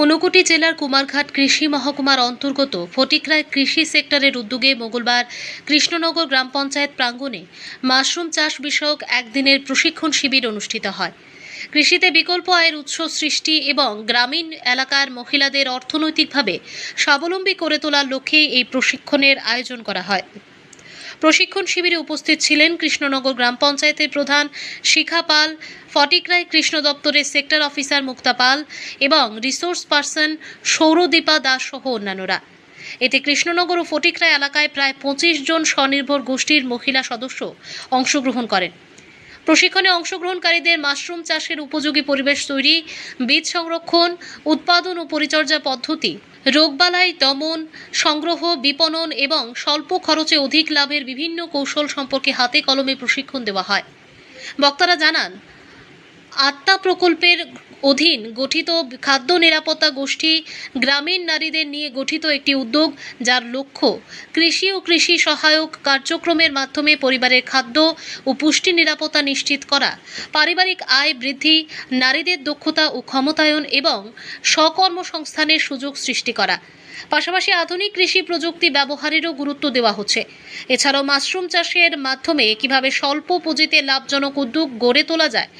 ঊনকোটি জেলার কুমারঘাট কৃষি মহকুমার অন্তর্গত ফটিকরায় কৃষি সেক্টরের উদ্যোগে মঙ্গলবার কৃষ্ণনগর গ্রাম পঞ্চায়েত প্রাঙ্গণে মাশরুম চাষ বিষয়ক একদিনের প্রশিক্ষণ শিবির অনুষ্ঠিত হয়। কৃষিতে বিকল্প আয়ের উৎস সৃষ্টি এবং গ্রামীণ এলাকার মহিলাদের অর্থনৈতিকভাবে স্বাবলম্বী করে তোলার লক্ষ্যে এই প্রশিক্ষণের আয়োজন করা হয়। প্রশিক্ষণ শিবিরে উপস্থিত ছিলেন কৃষ্ণনগর গ্রাম পঞ্চায়েতের প্রধান শিখা পাল, ফটিকরায় কৃষ্ণ দপ্তরের সেক্টর অফিসার মুক্তা পাল এবং রিসোর্স পার্সন সৌরদীপা দাস সহ অন্যান্যরা। এতে কৃষ্ণনগর ও ফটিকরায় এলাকায় প্রায় 25 জন স্বনির্ভর গোষ্ঠীর মহিলা সদস্য অংশগ্রহণ করেন। প্রশিক্ষণে অংশগ্রহণকারীদের মাশরুম চাষের উপযোগী পরিবেশ তৈরি, বীজ সংরক্ষণ, উৎপাদন ও পরিচর্যা পদ্ধতি, রোগবালাই দমন, সংগ্রহ, বিপণন এবং স্বল্প খরচে অধিক লাভের বিভিন্ন কৌশল সম্পর্কে হাতে কলমে প্রশিক্ষণ দেওয়া হয়। বক্তারা জানান, আত্মা প্রকল্পের অধীন গঠিত খাদ্য নিরাপত্তা গোষ্ঠী গ্রামীণ নারীদের নিয়ে গঠিত একটি উদ্যোগ, যার লক্ষ্য কৃষি ও কৃষি সহায়ক কার্যক্রমের মাধ্যমে পরিবারের খাদ্য ও পুষ্টি নিরাপত্তা নিশ্চিত করা, পারিবারিক আয় বৃদ্ধি, নারীদের দক্ষতা ও ক্ষমতায়ন এবং স্বকর্মসংস্থানের সুযোগ সৃষ্টি করা। পাশাপাশি আধুনিক কৃষি প্রযুক্তি ব্যবহারেরও গুরুত্ব দেওয়া হচ্ছে। এছাড়াও মাশরুম চাষের মাধ্যমে কিভাবে স্বল্প পুঁজিতে লাভজনক উদ্যোগ গড়ে তোলা যায়,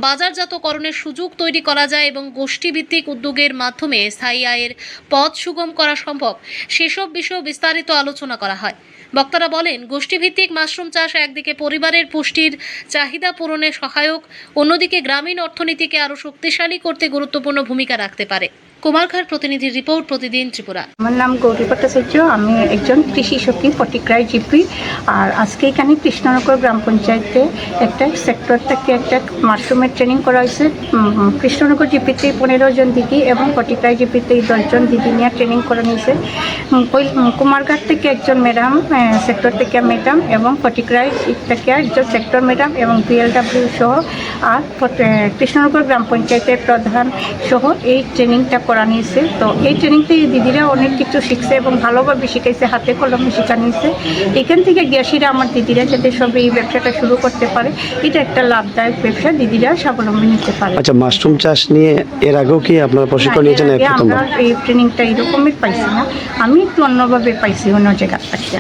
বাজারজাতকরণের সুযোগ তৈরি করা যায় এবং গোষ্ঠীভিত্তিক উদ্যোগের মাধ্যমে স্থায়ী আয়ের পথ সুগম করা সম্ভব, সেসব বিষয়ে বিস্তারিত আলোচনা করা হয়। বক্তারা বলেন, গোষ্ঠীভিত্তিক মাশরুম চাষ একদিকে পরিবারের পুষ্টির চাহিদা পূরণে সহায়ক, অন্যদিকে গ্রামীণ অর্থনীতিকে আরও শক্তিশালী করতে গুরুত্বপূর্ণ ভূমিকা রাখতে পারে। কুমারঘাট প্রতিনিধির রিপোর্ট, প্রতিদিন ত্রিপুরা। আমার নাম গৌরী ভট্টাচার্য, আমি একজন কৃষি সখী ফটিকরায় জিপি। আর আজকে এখানে কৃষ্ণনগর গ্রাম পঞ্চায়েতে একটা সেক্টর থেকে একটা মাশরুমের ট্রেনিং করা হয়েছে। কৃষ্ণনগর জিপিতে 15 জন দিদি এবং ফটিকরায় জিপিতে 10 জন দিদি নিয়ে ট্রেনিং করা নিয়েছে। কুমারঘাট থেকে একজন ম্যাডাম, সেক্টর থেকে ম্যাডাম এবং ফটিকরায় থেকে একজন সেক্টর ম্যাডাম এবং বিএলডব্লিউ সহ আর কৃষ্ণনগর গ্রাম পঞ্চায়েতের প্রধান সহ এই ট্রেনিংটা করা নিয়েছে। তো এই ট্রেনিংতে দিদিরা অনেক কিছু শিখছে এবং ভালোভাবে শিখাইছে, হাতে কলমে শেখা নিয়েছে। এখান থেকে গ্যাসিরা আমার দিদিরা যাতে সব এই ব্যবসাটা শুরু করতে পারে, এটা একটা লাভদায়ক ব্যবসা, দিদিরা স্বাবলম্বী নিতে পারে। আচ্ছা, মাশরুম চাষ নিয়ে এর আগেও কি আপনারা প্রশিক্ষণ নিয়েছেন? আমরা এই ট্রেনিংটা এরকমই পাইছি না, আমি একটু অন্যভাবে পাইছি অন্য জায়গা থেকে।